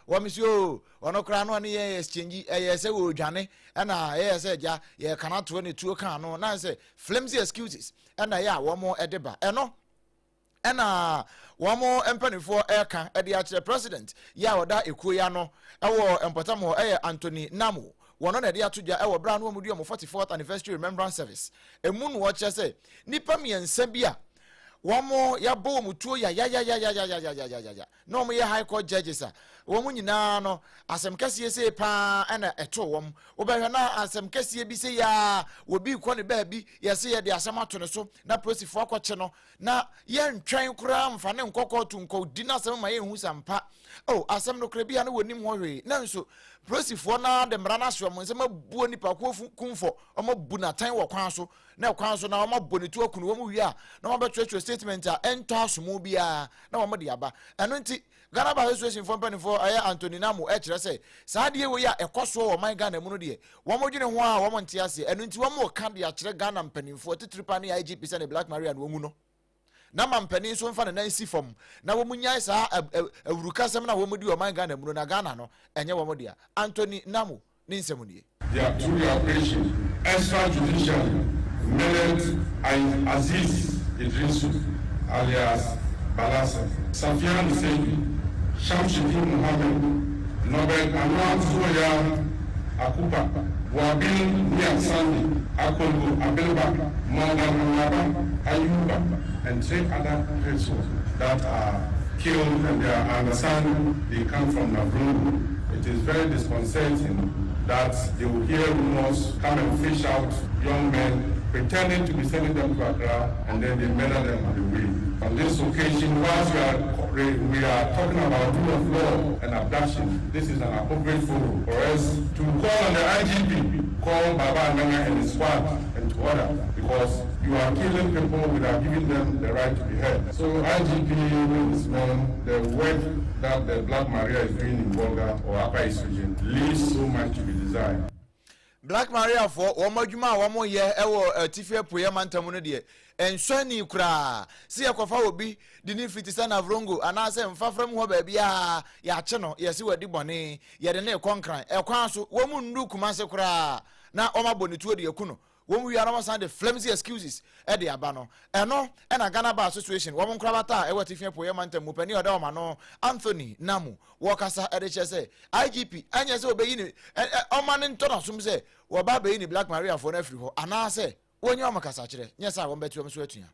wo misio ono kra no ne ye exchange ye se wo dwane na ye se ja ye kana to ne tuo kan no na se flimsy excuses na ya wo mo edeba eno ena womo empanifo eka ede a kire president ya oda ekuo ya no ewo empotamo Anthony Namo wono na de atoja ewo bra no omudi 44th anniversary remembrance service emu no wo kire se nipa miensa bia womo ya bo mutuo ya no mo ye high court judges a womo nyina no asem kase se pa na eto wom obehwe na asem kase bi se ya wobi ko ne ba bi ye se ye de asem ato ne so na prosifo akwache no na ye ntwan kura mfa ne nkokọ tu nko di na asem ma ye hu sampa asem no kra bia na wonim ho hwe na nso prosifo na de mra na so mo nsem abuo nipa ko kumfo omo bu na tan wo kwan so na omo bonitu akunu womo wi a na mo betwe statement a ento asomo bia na womo de aba eno nti Ghana Bar Association for Penifo Anthony Namo kire se saade we ya ekoso wo man Ghana mu no de womo dwene ho a womo nte ase eno nti womo ka de a kire Ghana mpanimfo titripa ne IGP se ne Black Maria no mu no na mampani so mfa na nansi fom na wo munyai sa awuruka sem na wo mudi o man Ghana mu na Ghana no enye wo dia Anthony Namo ni nsemu nie their true operation extrajudicial Millet Aziz Idrisu alias Balasa Safian Sebi Shamsuddin Mohammed Nobel Anwar Zoya Akupa Wabin Niansani Akongo Abelba Morgan Amaba Ayuba and 3 other persons that are killed and they are understand they come from Navrongo. It is very disconcerting that they will hear rumors come and fish out young men pretending to be sending them to Accra and then they murder them on the way. On this occasion, whilst we are talking about rule of law and abduction, this is an appropriate forum for us to call on the IGP, call Baba Nanga and his squad and to order, because you are killing people without giving them the right to be heard. So IGP is known, the work that the Black Maria is doing in Bonga or Upper East region leaves so much to be desired. Black Maria for womadwuma womo ye ewo tifie poye mantamu no de enswani kura si yakofa obi di ni fitisa na vrongo anase mfafram ho ba bia ya che no ye si wadi bone ye de ne konkran ekwan so womu ndu kumase kura na omabonitu de yakuno womu wi arama san de flimsy excuses e de aba no eno e na Ghana Bar Association womu nkra bata e wati tifie poye mantamu pani oda o ma no Anthony Namo wo kasa e de che se IGP anya se obeyi ni o ma ne ntona sum se wo ba be ni Black Maria for na free ho anase wonye o makasa kire nyesa wo betu so atua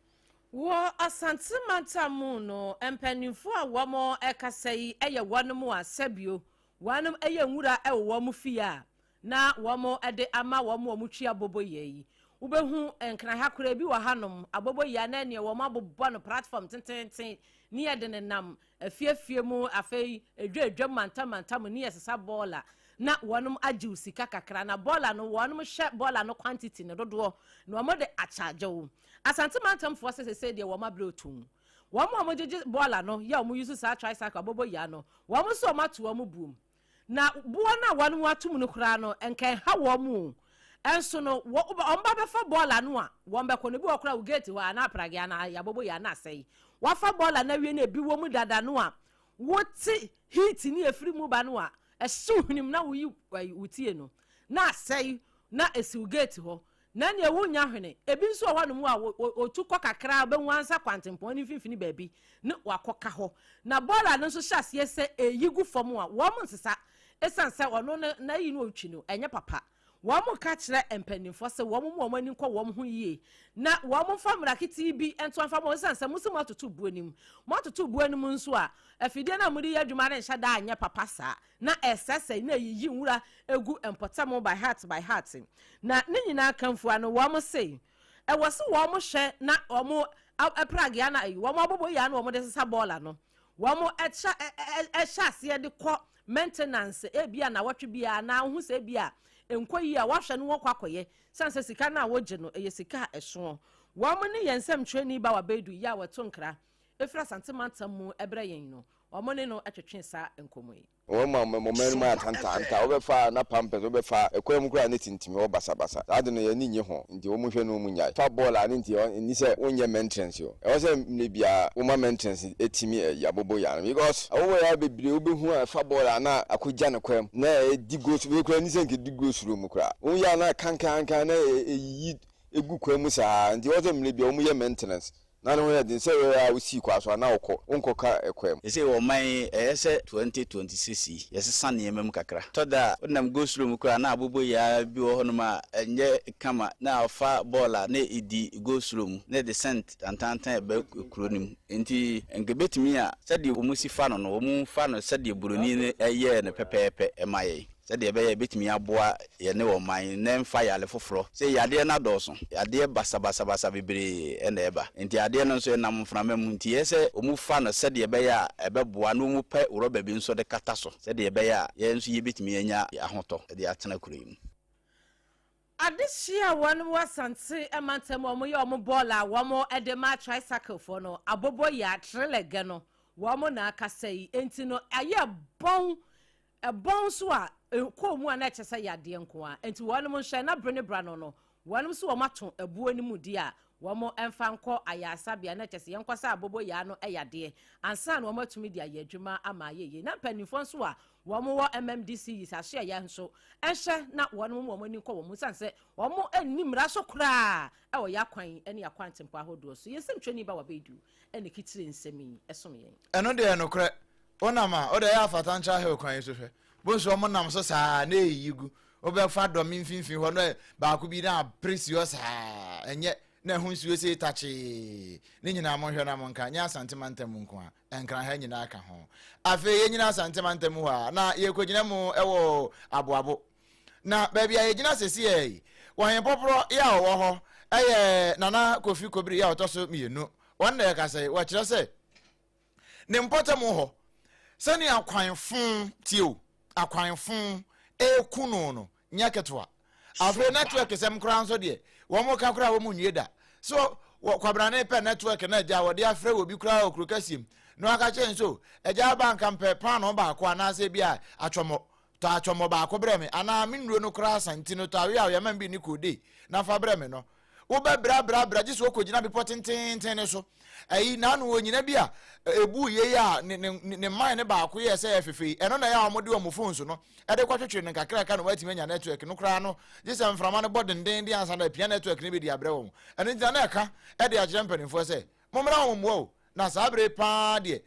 wo asante mantamu no empanimfo a wo mo ekasai eye wonom asabio wonom eye nwura e wo mo fia na wo mo ede ama wo mo twia boboye wo behu enkran hakora bi wo hanom aboboye na ne wo mo abobbo no platform tententen ni ede ne nam afiafie mu afei edwadwa mantamantam ni yesesa bola na wonom agi usika kakra na bola no wonom hye bola no quantity ne dodo na wo de achaje wo asante mantam fo sese de wo mabre otum wo mo jeje bola no ya wo use sa tricycle aboboye no wo mo so mato wo mo buum na buo na wonom atum no kra no enkan ha wo mo enso no omba be fa bola no a wo mbe ko ne bi wo kra wo gate ho ana prage na ya aboboye na sei wa fa bola na wie na bi wo mu dada no a wo ti heat ni efiri mu ba no a esuhnim na wo yi wutie no na sei na esiugate ho na ne wunya hwene ebi nso ho no mu a otukọ kakra be nwansa kwantempon ni fifini baabi ne wakoka ho na bola no so hyase se eyigu fom a wo mo nsesa esanse ono na yi no otwi no enye papa wo mo ka kire empanimfo se wo mo mo ani nkọ wo mo ho yie na wo mo famra kiti bi ento amfa mo sanse musu matoto buanim matoto buanim nso a afide na muri adwuma re hya da anya papa sa na esese na yiyi nwura egu empotam by heart na ne nyina kanfu ano wo mo se e wo se wo mo hye na wo mo aprage ya na wo mo abobo ya na wo mo de sesa bola no wo mo echa ase de ko maintenance ebia na wotwe bia na hu se bia enkoyi a wahwe no kwakoye sanse sika na woje no eye sika eso wo mo ne yensem twani ba wa bedu ya wato nkra efra santemantam mu ebre yen no wɔn ne no atwetwe saa nkɔmɔ yi. wɔn mɔmɔ mu atantanta wɔbɛfa na pampers wɔbɛfa ɛkwan mu kura ne tintimi wɔ basabasa ade no yɛ ni nye ho nti wɔn hwɛ no mu nya fa ball a ne nti ni sɛ wonyɛ maintenance yo ɛwɔ sɛ ne bia wɔma maintenance etimi yabobo ya because awɔ ya bebre wobɛhu a fa ball a na akogya ne kwam na edi go so kura ni sɛ nke di go suro mu kura wɔn ya na kankan na eyi egu kwam mu saa nti wɔ sɛ ne bia wɔn yɛ maintenance na no yɛ din sɛ wɔ usi kwaso na wokɔ ka ekwam ɛsɛ wɔ man ɛsɛ 2026 yɛsesa nneɛma mu kakra tɔda wonam go slow mu kora na abobo ya bi wɔ hɔ no ma ɛnyɛ kama na afa ball a na edi go slow mu na de cent tantantan ɛbɛ kuro nim nti nkebetimi a sɛde wɔn si fa no wɔn fa no sɛde buroni ne ɛyɛ ne pɛpɛɛpɛ ɛma yɛ sɛde ɛbɛyɛ betimi aboa yɛ ne wɔ man na mfa yale foforɔ sɛ yadeɛ na dɔɔso yadeɛ basa bebree ɛna ɛba nti yadeɛ no nso nam mframa mu nti yɛsɛ ɔmu fa no sɛde ɛbɛyɛ a ɛbɛboa no mu pɛ rɔba bi nso de kata so sɛde ɛbɛyɛ a yɛn nso yɛbetimi anya ahotɔ ɛde atena kuro yi mu adehia wɔn wasante ɛmantam wɔn yɛ wɔn bɔɔl a wɔn de ma tricycle fo no abobo yɛ atrelege no wɔn na akasa yi enti no ayɛ bɔn so a ko mu ana kyesa yade nko a enti wɔn mo nhwɛ na brene bra no wɔn so wɔn ato abuo ni mu di a wɔn ɛmfa nkɔ ayasabea na kyesa yɛn kwasa abobo ya no ɛyade ansa na wɔn atumi di ayɛ adwuma ama ayɛ na mpanimfo nso a wɔn wɔ MMDC yi sahye ya nso ɛhwɛ na wɔn mo ani nkɔ wɔn sanse wɔn animra so kra ɛwɔ ya kwan ɛne akwantempo ahodoɔ so yɛsɛm twani ba wɔbɛdu ɛne kitire nsɛm yi ɛsom yɛn ɛno de no korɛ onama o de ya afata ncha he kwan so hwɛ bonso ɔmo nam so saa na eyigu obɛfa dɔm mfimfin hɔ no baako bi na precious saa ɛnyɛ na ho nsuo se tache ne nyina mo hwɛ na mo nka nya santimantam nko a ɛnkran ha nyina aka ho afi ye nyina santimantam ho a na ye kogina mu ɛwɔ aboabo na baabi a ye gyina sesi yi wɔn poporo ya ɔwɔ hɔ ɛyɛ nana kofi kobiri ya ɔtɔ mienu wɔn na yɛka sɛ wɔkyerɛ sɛ ne mpɔtam hɔ sani akwanfon tio akwanfon ekunu no nyaketwa afre network sem kran so de wo mo ka kra wo mu nwie da so kwabrane pe network na ja wo de afre wo bi kra okru kasim no aka chen so eja bank ampe pan no ba ko ana se bia atwomo ba ko bre me ana minuro no kra santi no to awe awe man bi ni kode na fa bre me no wo be bra ji so okogina bi potenten ne so ayi na no onyina bi a ebu ye ya ne man ne ba ko ye se efefe eno na ya omode o phone so no e de kwatwetwe ne kakra ka no watimi nya network no kra no je se mframa no bodden den den ansa na pia network ne bi di abre wo eno ntia na eka e de agye mpanimfo se momra wo mo na sabre pa de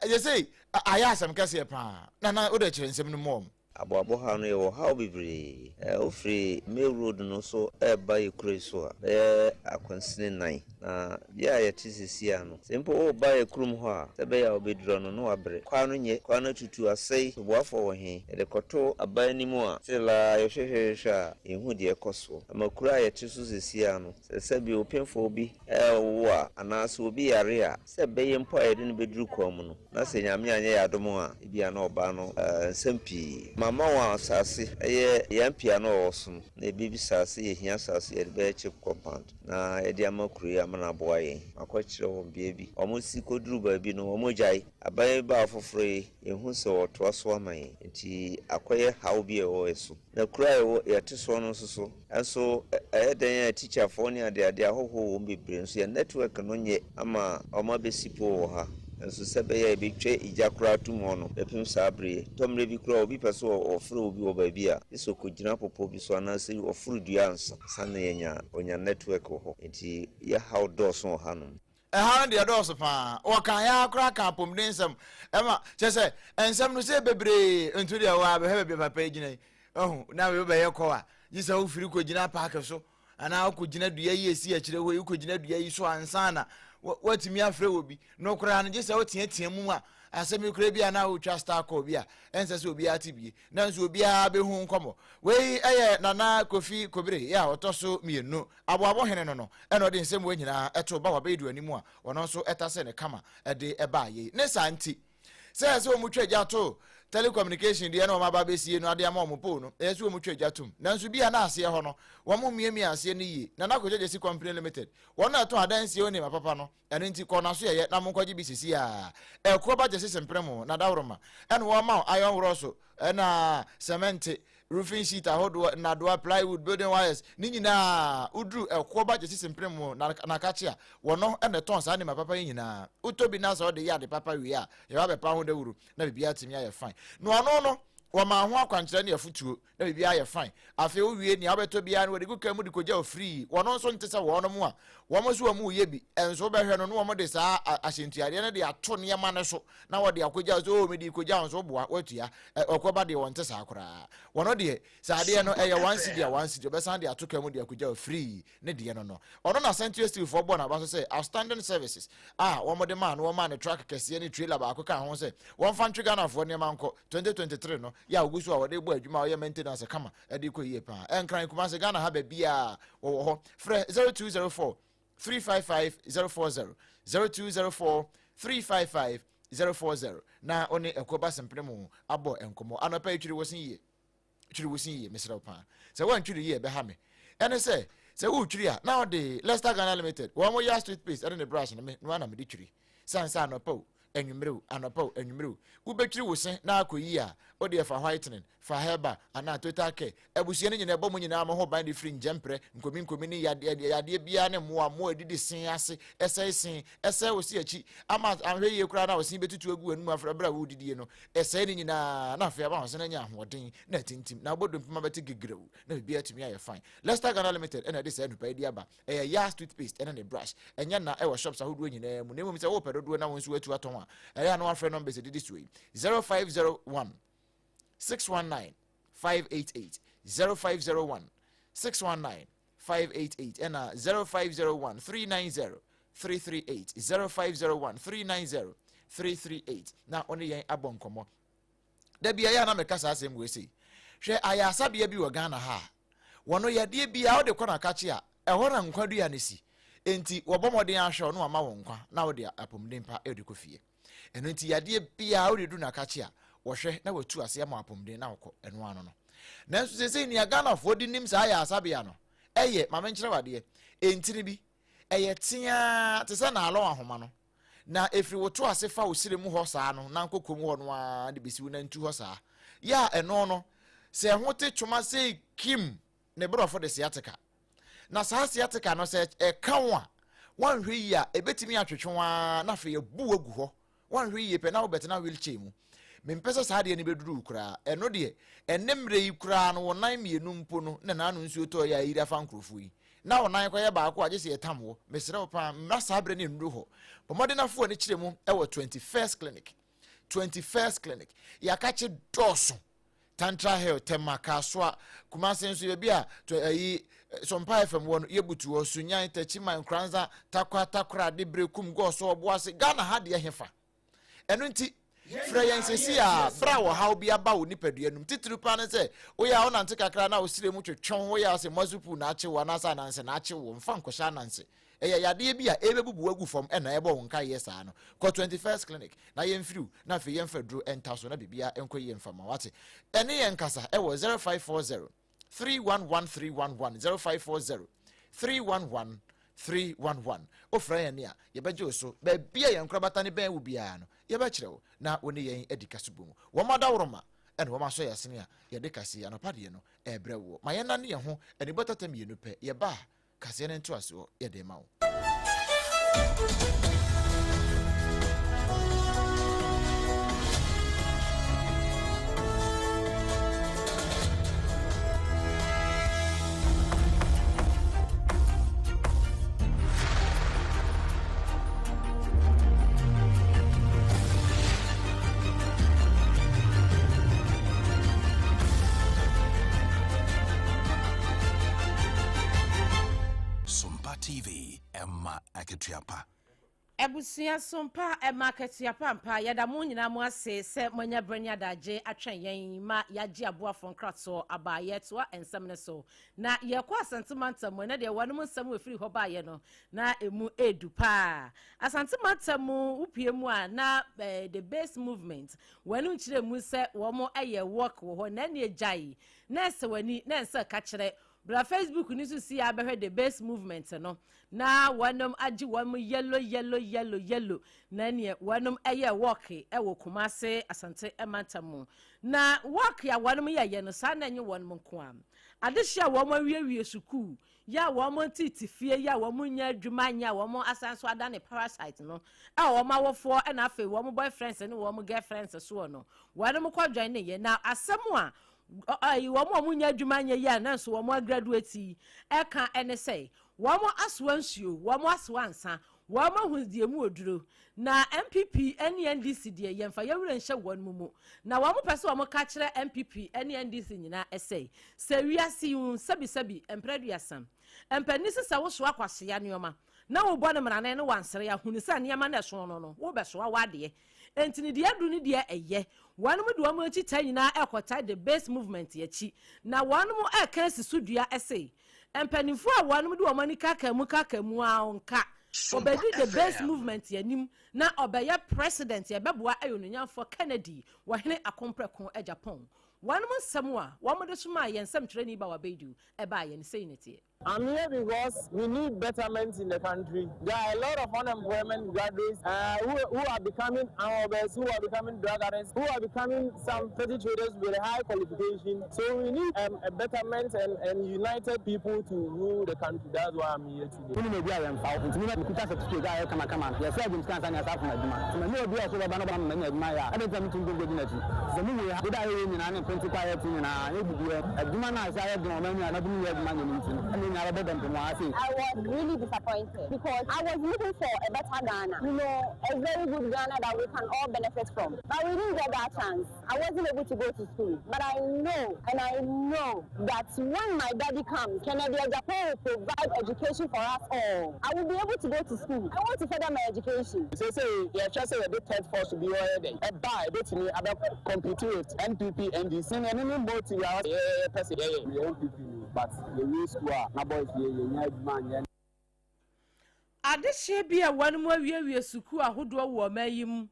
je se aya asem kase pa na o de kire nsem no mo aboabo ha no ye ha obibiri ofri me road no so ba ekure so a akwansine nan na bia ye tisisi ano simple o ba ekurum ho a se be ya obeduro no no wabre kwa no nye kwa no tutu asei boafo wo he de koto aban ni mu a se la ye hwehwehwa ehu de ekoso amakura ye tisu sisi ano se bi opemfo bi wo a anaso obi yare a se be ye mpo ye de no beduru kwa mu no na se nyame anye ya domo a bia na oba no sempi mama wa asase eye yampia no osum na bibi sase ye hia sase ye be chip compound na ye de amakuru ya mana boye akwachire wo biebi omo si koduru ba bi no omo jai abaye ba afoforo ehu se oto aso aman nti akoye hawo bi e wo eso na kura ye teso no so enso den ya teacher for ni ade ahoho wo bebre nso ye network no nye ama omo besipo wo ha enso sebe ya ebetwe ijakura tumo no epim sabre tomre bi kura obi pese ofro obi oba bi a isokogina popo bi so anase ofro duansa sanne yenya onya network ho enti ya how dos on hanom ha de dos pa o kan ya kura ka pomdensem ema chese ensem no se bebre entu de wa be be papa gina na we be ye ko a yisa wo firi kogina park so ana akogina dua yi esi akire ho ikogina dua yi so ansana watimi afre obi no kura no gese wo tie mu a asemi kura bi ana wo twa star call bi a ense se obi atibie na nso obi a be hu nkomo we eye nana kofi kobire ya otoso mienu aboabo hene no eno de nsem we nyina eto ba wa be du animu a wono nso etase ne kama ede eba ye ne santi se o mu twa to telecommunication deɛ na ɔma ba besie no ade ama ɔmo po no ɛso ɔmo twa gyatum nanso bi ana aseɛ hɔ no wɔn miamia aseɛ no yie na nakɔgye gyesi company limited wɔn na to adansie oni ma papa no ɛno nti kɔ na so yɛ na mo nkɔgye bi sisi a ɛkɔ ba gyesi sempremo na daworoma ɛna wɔn ma iron rod ɛna cement roofing sheet ahodoɔ na doa plywood building wires ni nyinaa udru ɛkɔ ba gyesi sempremo na kachia wɔn ɛna tɔn saa ne ma papa yi nyinaa utobi na sɛ ɔde yɛ ade papa wi a yɛ ba bɛpa ho dawuru na bibia timi ayɛ fine no ano no wama ho akwankyerɛ ne afutuo na bibia ayɛ fine afei owie ne abɛtɔ bia no wɔde guka mu de kogya free wɔn nso nte sɛ wɔn mu a wɔn so wɔn yɛ bi enso bɛhwɛ no no wɔn de saa ahyentuadeɛ no de ato ne yɛma ne so na wɔde akogya so o me de kogya nso boa watua ɔkɔba de wɔn te saa koraa wɔn de saadeɛ no ɛyɛ 1 cedi a 1 cedi bɛsan de ato ka mu de akogya free ne deɛ no ɔno na Century Steel for bɔ na ba so sɛ outstanding services wɔn de ma no wɔn ma ne truck kɛseɛ ne trailer baako ka ho sɛ wɔn fa ntwe Ghana for nneɛma nkɔ 2023 no ya ogusu a wɔde bɔ adwuma ɔyɛ maintenance kama ɛde kɔ yie pa ɛnkran kuma sɛ Ghana ha ba bia wɔwɔ hɔ frɛ 0204 355 040 0204 355 040 na one ekoba sempremu abo enkomo anopa etwiri wosin yie mesrɛ pa sɛ wantwiri yie bɛha me ɛne sɛ wo twiri a na ode Leicester Ghana Limited wo mo ya street paste ɛne ne brush ne me no na me de twiri sansa anopa enwumrew ubetwiri wo sen na akoyi a ode fa whitening fa herba ana total care abusua ne nyina bɔ mu nyina mo ho ban de free njempre nkomi ne yade bia ne mo adidi sen ase ɛsɛ osi achi ama ahwe ye kura na osi betutu agu anu afra bra wo didie no ɛsɛ ne nyina na afia ba ho sen anya ahoden na tintim na bodom pima beti gigrew na bia tumi aye fine Leicester Ghana Limited ɛna de sɛ nupa edi aba ɛyɛ ya street paste ɛna ne brush ɛnya na ɛwɔ shops ahodo nyina mu nemu sɛ wo pedodo na wonsu atu aton a ɛyɛ no afra number didi suyi 0501 619 588 0501 619 588 and 0501 390 338 0501 390 338 na only yen abonkomo da bia ya na meka sa asem we sei hwe ayasa bia bi wo Ghana ha wono yade bia wo de kona kache a ehora nkwadu ya nesi enti wo bomoden ahwe no ama wo nkwa na wo de apomden pa e de kofie eno enti yade bia wo de du na kache a wohwe na watu ase ma apomden na wokɔ eno ano no nanso sese ni Ghana fo di nim sa ya asabia no eye ma menkyere wade entini bi eye tia te se na alo ahoma no na efiri woto ase fa osire mu ho saa no na nkokom ho no a de besiwu na ntu ho saa ya eno no se ho te twoma se kim ne brofo de siatica na saa siatica no se ka wo a wanhwe yi a ebetimi atwetwe na fe ebu agu ho wanhwe yi pe na wo betena wheelchair mu mempesa saa de ne beduru kura eno de enemre yi kura no wonan mienu mpo no na nanu nsuo to ya iri afa nkrofo yi na wonan koye baako agye se etamwo mesere opa mra saa bre ne ndu ho pomode na fo ne kire mu e wo 21st clinic ya kache doso Tantra Health Temakaswa Kumasi nso ye bia to ayi SOMPA FM won yebutu osunyan tachiman kranza takwa de brekum go so oboase Ghana ha de hefa eno nti Freya nsesi a bra wo ha obi aba wo nipadua num titiri pa ne se oya ona nte kakra na osire mu twetwon oya se mazupu na ache wo na sa na nse na ache wo mfa nkosha na nse eya yade bia ebebubu agu fom ena ebo wo nka yesa no ko 21st clinic na yemfiriu na fe yemfadro entaso na bibia enko yemfama wate ene yenkasa e wo 0540 311311 0540 311311 ofra ye ne a ye beje oso ba bia ye nkrabata ne ben wo bia no ye ba kire wo na woni yen edikasubo mu wo madaworoma ene wo maso ye sene a ye de kase anopade no ebre wo ma ye na ne ye ho ene botata mienu pe ye ba kase ne nto aso ye de ma wo TV Emma Aketiapa. Ebusia sompa market ya pampa yada mo nyina mo ase se monya branya daje atwen yen ma yaji aboafo nkratso abaye to ensem ne so na ye kwa santimanta mo na de wanu nsem we firi ho ba ye no na emu edu pa asantimanta mu upie mu a na the base movement wanu nkire mu se wo mo eye work wo ho na ne ejai na se wani na nse ka kire bra Facebook ni so si abehwe the base movement no na wanum agi wam yellow na ne wanum eye work e wo Kumase Asante Emantamu na work ya wanum ye no sa na nye wanum nkoam adehia wam awie suku ya wam titifie ya wam nya adwuma nya wam asanso ada ne parasite no wam awofo e na afi wam boyfriends ne wam girlfriends so no wanum kwadwan ne ye na asemu a wọ́n nya adwuma nya ya na so wọ́n graduate e ka ene say wọ́n aswansuo wọ́n aswansa wọ́n ahudie mu oduro na MPP NDC die yemfa yewure nhye won mumu na wọ́n pese wọ́n ka kire MPP NDC nyina essay se wiase un sabi empreduasam empanisi sa wo so akwase ya neoma na wo bɔ ne mrane ne wansere ya hunisa neema na so no wo beso wa wade entini de adu ni de eye wanum de wam achi tanyina ekota the base movement yachi na wanum eka sisudua essay empanifo a wanum de wamani kakamu a onka obedi the base movement yanim na obeye president ya beboa ayonunya for Kennedy wahene akompreko e Japan wanum samua wamode suma yensam treni ba wabedu e ba yen say netie. I'm here because we need betterment in the country. There are a lot of unemployment graduates who are becoming robbers, who are becoming drug addicts, who are becoming some petty traders with a high qualification. So we need a betterment and united people to rule the country. That's why I'm here today. I was really disappointed because I was looking for a better Ghana, a very good Ghana that we can all benefit from. But we didn't get that chance. I wasn't able to go to school. But I know that when my daddy comes, Kennedy Japan will provide education for us all. I will be able to go to school. I want to further my education. So you're just a bit third force to be already. A buy, but me about competing with NPP, NDC, and any more to your person. But the new school, my boys, man. Adehye bia wanum awie suku ahodo wo mayim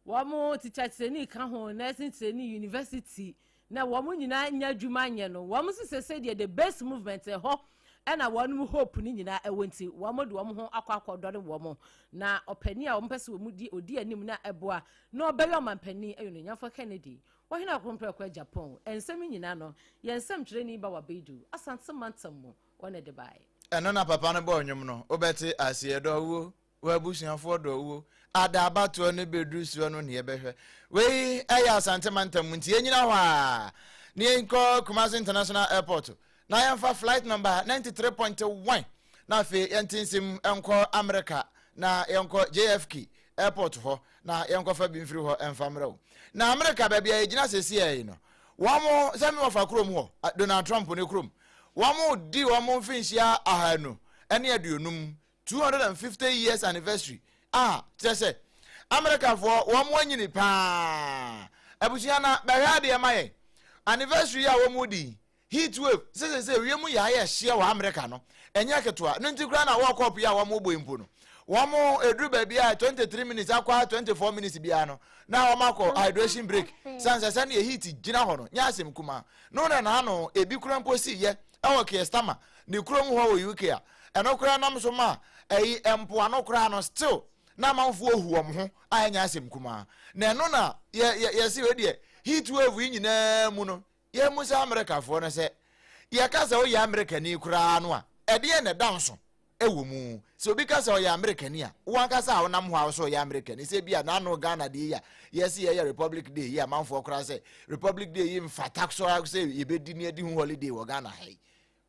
wo teacher training ka ho nursing training university na wo nyina nya adwuma nye no wo sese de the best movement ho na wanum hope ni nyina ewonti wo de wo ho akwakodore wo na opani a wo pese wo di odi anim na eboa na obeyo mampani ayono nyafo Kennedy wo hina akompre kwa Japan ensem nyina no yensem training ba wabedu asante mantam wona de bai eno na papa no bo nwum no obeti asie do wo wabusuafo do wo adabato ne bedu suo no ne yebehwe we eya asante mantam nti enyina ho a ne enko Kumasi International Airport na yemfa flight number 93.1 na fe yentinsim enko America na yenko JFK airport ho na yenko fa bimfiri ho enfamrew na America ba bia ejina sesi e no wamo semi wafa krom ho Donald Trump ne krom wamo di wamo finshia ahanu ene aduonum 250 years anniversary tese America for wamo anyini pa abusia na behwa de maye anniversary ya wamo di heat wave sese wiemu ya hye wa America no enye ketwa no ntikura na world cup ya wamo boimpo no wamo edru ba bia 23 minutes akwa 24 minutes bia no na wamako hydration break sansa na heat gina ho no nya asem kuma no na no ebi kura mposi ye ewo Kiestama ni kura mu ho wo UK a eno kura nam so ma empo ano kura no still na manfo ohuo mo ho anya asem kuma na eno na ye se we de heat wave nyina mu no ye musa America fo no se ye ka se o ya America ni kura no a ede ne danso ewo mu so bi ka se o ya America ni a wan ka sa o nam ho a so ya America ni se bia na no Ghana de ya yes ye Republic Day ya manfo kura se Republic Day yim fatak so se ye be di ne di hu holiday wo Ghana hai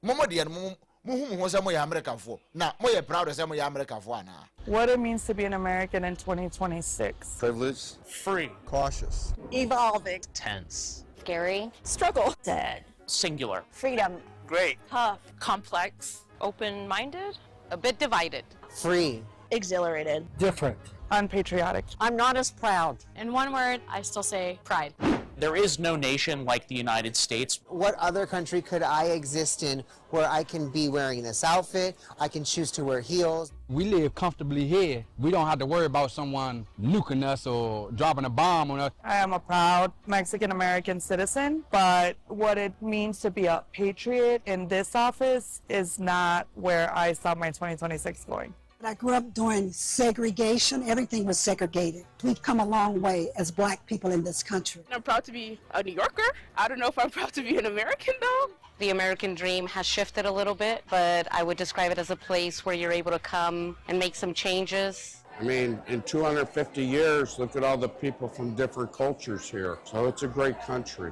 momo de no mo se mo ya America fo na mo ye proud se mo ya America fo ana. What it means to be an American in 2026. Privileged. Free. Cautious. Evolving. Tense. Scary. Struggle. Sad. Singular. Freedom. Great. Tough. Complex. Open-minded. A bit divided. Free. Exhilarated. Different. unpatriotic. I'm not as proud. In one word, I still say pride. There is no nation like the United States. What other country could I exist in where I can be wearing this outfit? I can choose to wear heels. We live comfortably here. We don't have to worry about someone nuking us or dropping a bomb on us. I am a proud Mexican-American citizen, but what it means to be a patriot in this office is not where I saw my 2026 going. I grew up during segregation. Everything was segregated. We've come a long way as Black people in this country. I'm proud to be a New Yorker. I don't know if I'm proud to be an American, though. The American dream has shifted a little bit, but I would describe it as a place where you're able to come and make some changes. I mean, in 250 years, look at all the people from different cultures here. So it's a great country.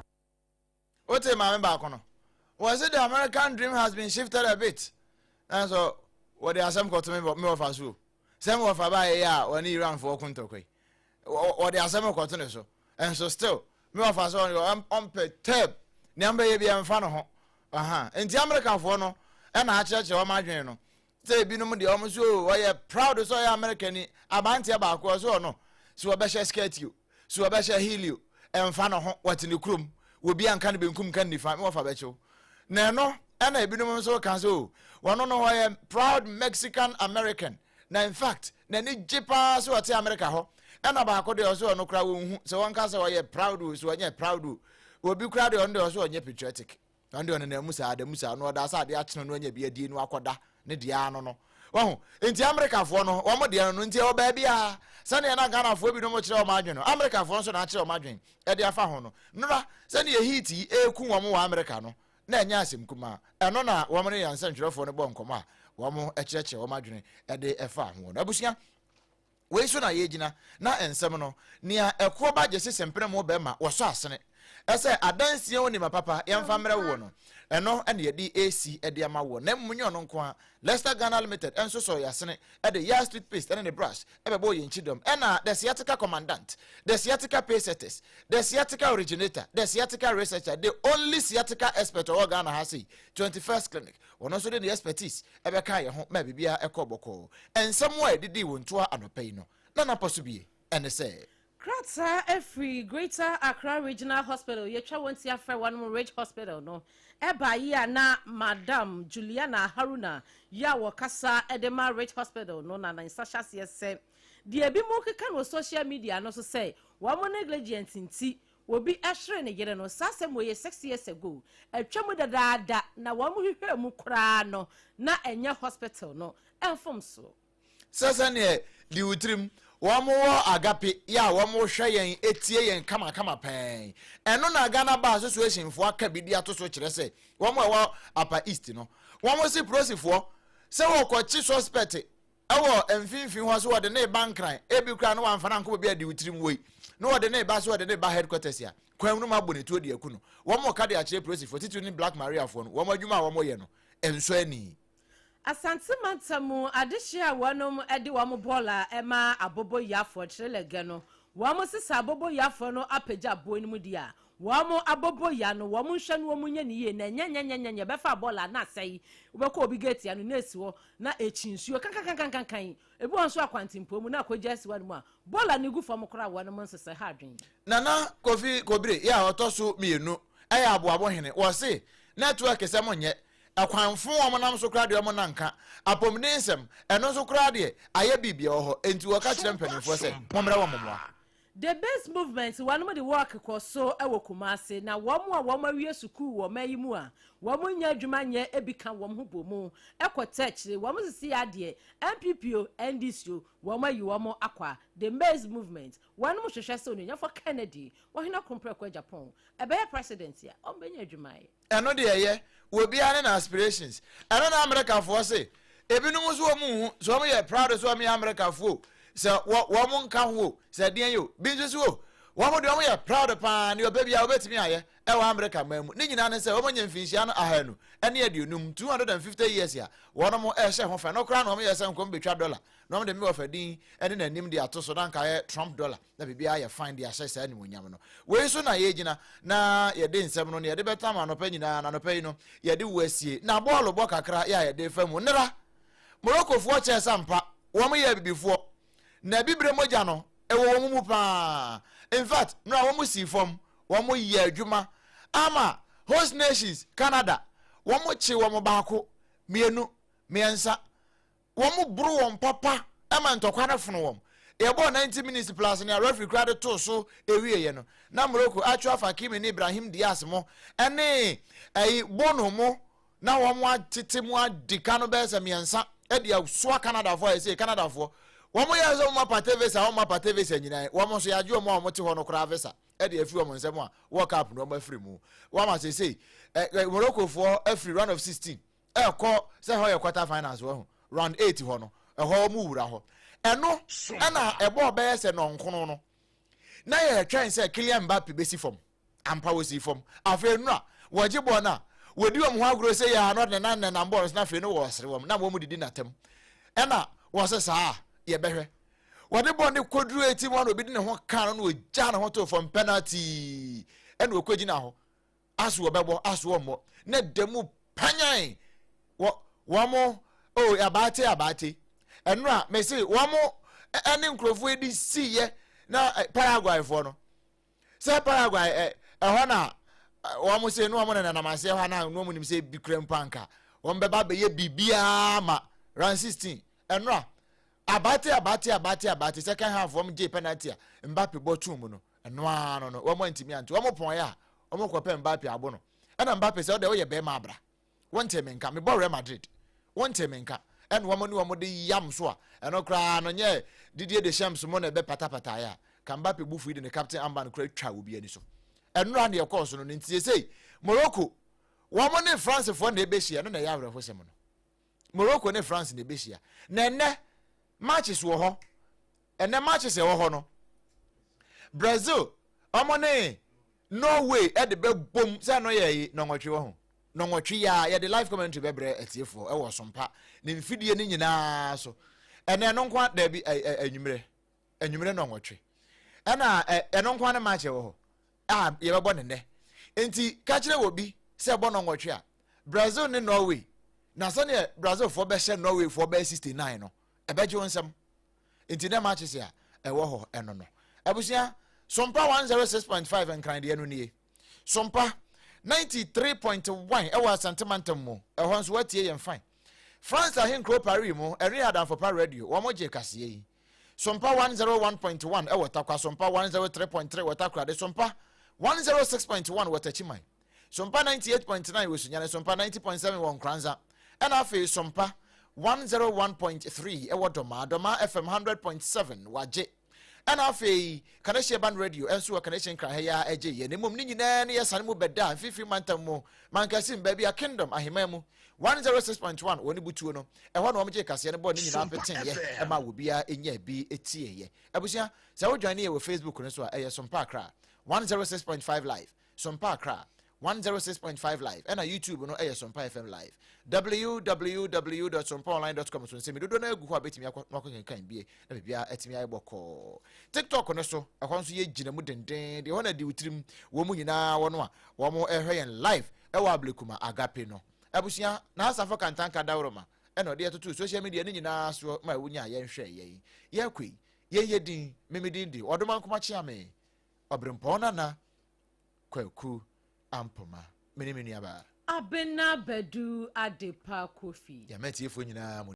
What's it, my member? Was it the American dream has been shifted a bit? And so, what they are some got to me of us who? Some of our when he ran for Kuntoki. Or they are some got to so. And so, still, me of us on your tab. Number baby and fan of and the American for no, and I church or my journal. Say, be no the almost you, why you're proud of so American, a bounty about was or no. So a better skate you, so a better heal you, and fan of what in the room will be uncanny be candy find more for better. No. And I be no so can so. One know I am proud Mexican American. Now in fact, na ni jipa so ati America ho. And about de also no crowd so one can say I proud so I proud. We be crowd on the also patriotic. And on the Musa no da sa de achi no nya bi adi no akoda ne dia no. Wo enti America fo no wo mo de no enti o ba bia. Sane na Ghana fo bi no mo kire o ma adwen no. America fo so na kire o ma adwen. E de afa ho no. Nra sane ye hiti e ku wo mo wa America no. Na nya asem kuma eno na wo mo ne yansa ntwerefo ne bo nkoma wo mo ekireche wo madwene e de efa ho no abusia we so na yegina na ensem no nia ekwo ba je sesempene mo be ma wo so asene ese adansie woni ma papa yemfa mre wo no eno ene ye di AC e de ama wo na munyo no nko a Leicester Ghana Limited enso so yasene e de Yard Street Paste ene the brush e be bo ye nchidom ena the sciatica commandant the sciatica pacesetters the sciatica originator the sciatica researcher the only sciatica expert or Ghana has 21st clinic ono so the expertise e be kan ye ho ma bibia e koboko en somewhere didi wonto anopai no na posubie ene say Kratsa every Greater Accra Regional Hospital yetwa wonti afra one Ridge Hospital no eba ya na Madam Juliana Haruna ya wakasa Edema Ridge Hospital no na nsasha se de ebi mo keka no social media no so say wa mo negligent nti obi ehre ne yere no sasem wo ye 6 years ago atwa mu dadaada na wa mo hwehwe mu kra no na enye hospital no enfom so sasa ne di utrim Wamo agape ya wamo hwe yen etie yen kama pen eno na Ghana ba association fo aka bidi atoso kire se wamo wa Upper East no wamo si prosifo se wo kwachi suspect awo emfinfin ho so wode ne bankran ebi kra no wamfa na nko bia di utrim wei no wode ne ba so wode ne ba headquarters ya kwan no mabone to di aku no wamo ka de a kire prosifo titu ni Black Maria fo no wamo adwuma wamo ye no enso ani Asante mantamu adehia wonom ede wamo bola ema abobo yafo chirelege no wamo sisa abobo yafo no apagya boy ni mu dia wamo abobo ya no wamo hwe no wamo nya ni ye na nya befa bola na sei ubekọ obi gate ya no na esi ho na echinsuo kankan ebi won so akwantimpo mu na akogya esi wanu mu a bola ni gu fam kora wonom nsese ha adwen nana kofi kobire ya otoso mienu eya aboabo hene wo se network se monye akwanfo omonam so kra de omonanka apomninsem eno so kra de aye bibia ho enti wo ka kire mpanimfo se momre wo momwa the best movement one mo the work koso ewo Kumase na womo a womo awie suku wo mayimu a womo nya adwuma nya ebika wom ho bomu ekotechire womo sisi ade MPPO NDCO womo yi womo akwa the best movement one mo hwehwe se onunya for Kennedy wo hina kompre kwa Japan ebe president ya ombenya adwuma ye eno de ye we be an aspirations eno na America for say ebinum so mu so mo ye proud so me America for so wo mo nka ho se den yo binso so wo mo de wo ye proud pa ne oba bia obetimi aye e wa America mamu ni nyina ne se wo mo nya mfinhia no ahanu ene ye de onum 250 years ya wo no mo e hye ho fa no kra no mo ye se nkom betwa dollar no mo de me ofadin ene na nim de ato so dan ka ye Trump dollar na bibia ye find ya hye sa ni wonyam no we so na ye gina na ye de nsem no ne ye de betama no pa nyina na no pa yi no ye de wasie na ball bo kakra ya ye de famu nera Morocco fo che sampa wo mo ye bibifo na bibre moja no ewo mu pa. In fact no wo mu si fom wo mu ye adwuma ama host nations Canada wo mu chi wo mu baako mienu miensa wo mu buru wo papa ama ntokwa na fono wo yebo 90 minutes plus na referee crowd to so ewie ye no na Morocco actual Hakimi ni Ibrahim Diaz mo ene bono mo na wo mu atete mu adika no be se miensa e dia so Canada for say Canada for wo mo ya zo mo patevesa wo mo patevesa nyina wo mo so ya jo mo te ho no kra vesa e dia afi wo mo nsem a World Cup no mo afri mu wo ma say Morocco for every round of 16 e ko say how your quarter finals wo round 8 ho no e ho mu wura ho eno na ebo be se no nkono no na ye twen say Kylian Mbappe be si form ampa wo si form afa nu a wo je bo na wodi wo ho agro say ya no na na balls na fe no wo sere wo na wo mu didi natem ena wo se saa ye behwe wode bo ne koduru eti mo na obi di ne ho kan no ogya na ho to from penalty ena okogi na ho aso wo bebo aso wo mo na demu panyan wo mo abate enra me say wo mo ene nkrofo edi siye na Paraguay fo no say Paraguay ho na wo mo say no mo na namase ho na no mo nim say bikrem panka wo mbeba be ye bibia ma round 16 enra abate second half wo mo je penalty Mbappe botum no eno no wo mo ntimi anto wo mo pon ya wo mo kope Mbappe abo no ena Mbappe say o de wo ye be ma abra won temenka me bo Real Madrid won temenka en wo mo ni wo mo de yam so a eno kra no nye Didier Deschamps mo na be patapata ya ka Mbappe bufu de ne captain amban kra twa obi ani so enra na ye course no ntie sei Morocco wo mo ne France fo na ebe hia no na ya awre fo sem no Morocco ne France na ebe hia na ene matches wo ho ene matches e wo ho no Brazil omo ne Norway e de be bom say no ye no nwotwe wo ho no nwotwe ya ye de live commentary bebre atiefo e wo sompa ne mfidie ni nyina so ene no nkwa da bi anwumre no nwotwe ena eno nkwa ne match wo ho ye be bo ne enti ka kire wo bi se bo no nwotwe a Brazil ne Norway na so ne Brazil for be share Norway for be 69 no e be je wonsam enti ne matches ya e wo ho eno no abusia SOMPA 106.5 and kind enu nie SOMPA 93.1 e wa sentimentum mo e ho nso watie yen fine France ahin kro Paris mo eri adam for radio wo mo je kase yi SOMPA 101.1 e watakwa SOMPA 103.3 watakwa de SOMPA 106.1 watachiman SOMPA 98.9 wosunyane SOMPA 90.7 won kranza and afi SOMPA 101.3 e wodoma FM 100.7 waje and afi kanehye ban radio enso wa kanehye nkra ha ya eje ye ne mom ni nyina ne yesane mu beda fifi mantam mu mankasim ba bia kingdom ahemamu 106.1 woni butuo no e ho na omje kase ne bo ni nyina peten ye e ma wo bia enya bi etie ye abusia se wo join ye wo Facebook no so a ye SOMPA Accra 106.5 live SOMPA Accra 106.5 live and YouTube no SOMPA FM live www.sompaonline.com so semi do na egu ho betimi akọ kan bie na bia etimi ayi bọkọ TikTok no so akọ so ye gina mu denden de ho na di utrim wo mu nyina wo no a wo mo ehwe yen live e wa ablekuma agape no abusia na asafo kantanka dawroma e no de to social media ni nyina so ma wunya ye nhwe ye kwi ye din memedin di odoma nkoma chia me obrempona na kwaku ampoma meni aba abena bedu adepa kofi ya metiefo nyina